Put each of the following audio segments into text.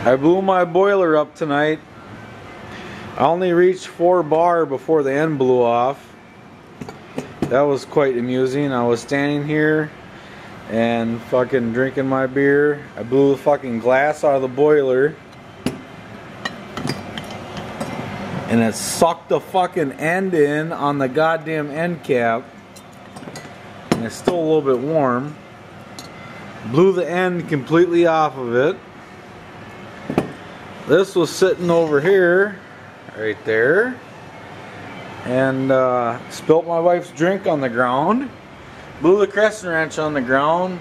I blew my boiler up tonight. I only reached 4 bar before the end blew off. That was quite amusing. I was standing here and fucking drinking my beer. I blew the fucking glass out of the boiler. And it sucked the fucking end in on the goddamn end cap. And it's still a little bit warm. Blew the end completely off of it. This was sitting over here, right there, and spilt my wife's drink on the ground. Blew the crescent wrench on the ground.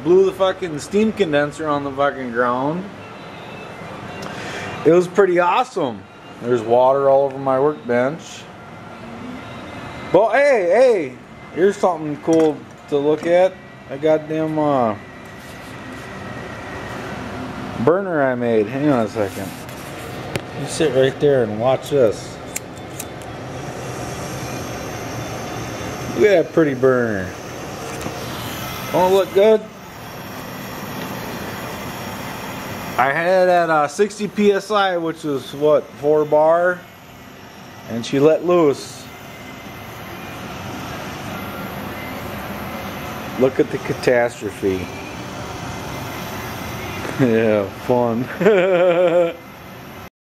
Blew the fucking steam condenser on the fucking ground. It was pretty awesome. There's water all over my workbench. But hey, here's something cool to look at. A goddamn burner I made. Hang on a second. You sit right there and watch this. Look at that pretty burner. Don't it look good? I had it at 60 psi, which was what, 4 bar, and she let loose. Look at the catastrophe. Yeah, fun.